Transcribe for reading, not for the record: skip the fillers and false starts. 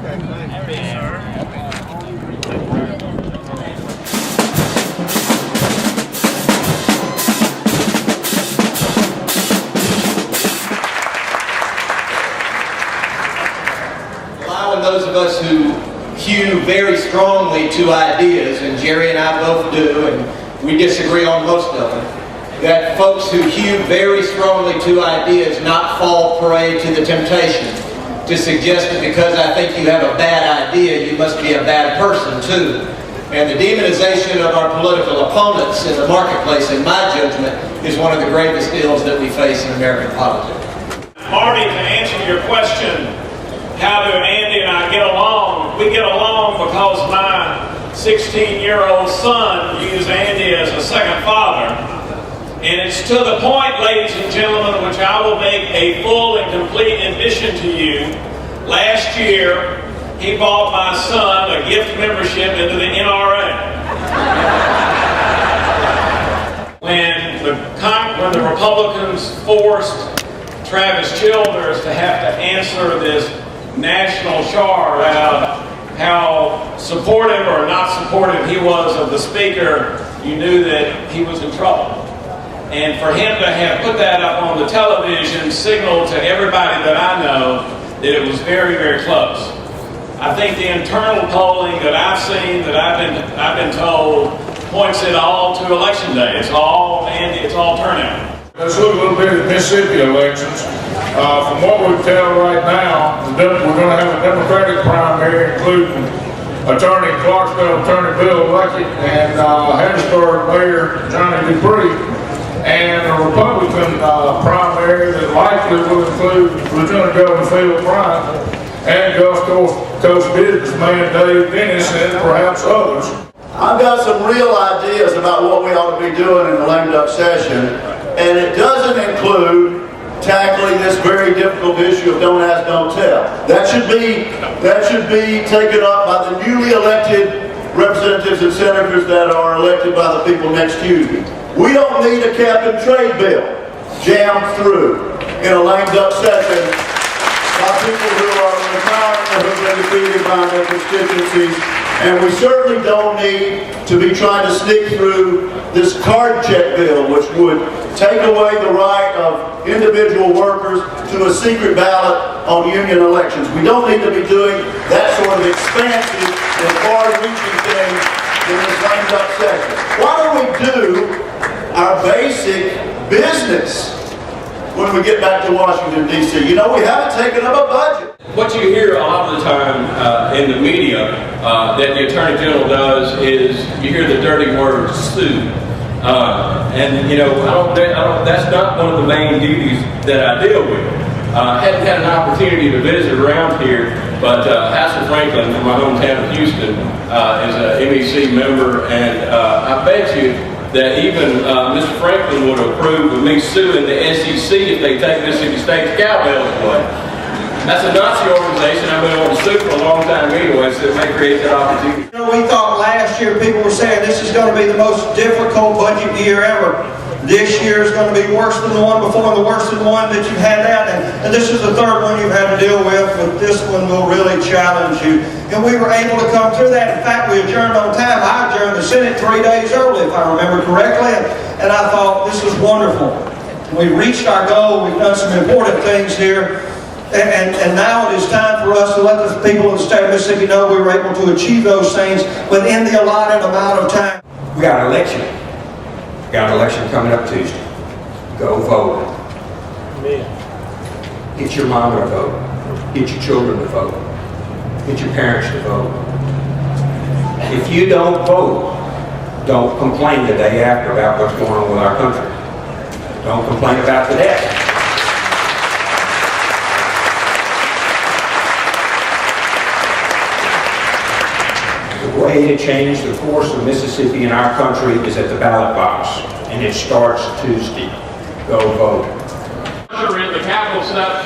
Allowing those of us who hew very strongly to ideas, and Jere and I both do, and we disagree on most of them, that folks who hew very strongly to ideas not fall prey to the temptation to suggest that because I think you have a bad idea, you must be a bad person too. And the demonization of our political opponents in the marketplace, in my judgment, is one of the gravest ills that we face in American politics. Marty, to answer your question, how do Andy and I get along? We get along because my 16-year-old son used Andy as a second father. And it's to the point, ladies and gentlemen, which I will make a full and complete admission to you. Last year, he bought my son a gift membership into the NRA. When the Republicans forced Travis Childers to have to answer this national charge about how supportive or not supportive he was of the speaker, you knew that he was in trouble. And for him to have put that up on the television signaled to everybody that I know that it was very, very close. I think the internal polling that I've seen, that I've been told, points it all to election day. It's all turnout. Let's look a little bit at Mississippi elections. From what we tell right now, we're going to have a Democratic primary, including Clarksville Attorney Bill Luckett and Hattiesburg Mayor Johnny Dupree, and a Republican primary that likely will include Lieutenant Governor Phil Bryant and Gulf Coast businessman Dave Dennis and perhaps others. I've got some real ideas about what we ought to be doing in the lame duck session, and it doesn't include tackling this very difficult issue of don't ask, don't tell. That should be taken up by the newly elected representatives and senators that are elected by the people next Tuesday. We don't need a cap and trade bill jammed through in a lame duck session by people who are retiring or who have been defeated by their constituencies. And we certainly don't need to be trying to sneak through this card check bill, which would take away the right of individual workers to a secret ballot on union elections. We don't need to be doing that sort of expansive and far-reaching thing in this lame duck session. Why don't we do our basic business when we get back to Washington, D.C.? You know, we haven't taken up a budget. What you hear a lot of the time in the media that the Attorney General does is you hear the dirty word sue. And you know, that's not one of the main duties that I deal with. I hadn't had an opportunity to visit around here, but Hassel Franklin from my hometown of Houston is an MEC member, and I bet you that even Mr. Franklin would approve of me suing the SEC if they take Mississippi State's cowbells away. That's a Nazi organization I've been able to sue for a long time anyway, so it may create that opportunity. You know, we thought last year, people were saying this is going to be the most difficult budget year ever. This year is going to be worse than the one before and the worse than the one that you've had out. And this is the third one you've had to deal with, but this one will really challenge you. And we were able to come through that. In fact, we adjourned on time. I adjourned the Senate 3 days early, if I remember correctly. And I thought this was wonderful. We reached our goal. We've done some important things here. And now it is time for us to let the people of the state of Mississippi know we were able to achieve those things within the allotted amount of time. We got an election. We got an election coming up Tuesday. Go vote. Get your mama to vote. Get your children to vote. Get your parents to vote. If you don't vote, don't complain the day after about what's going on with our country. Don't complain about the debt. The way to change the course of Mississippi and our country is at the ballot box, and it starts Tuesday. Go vote. In the capital stuff.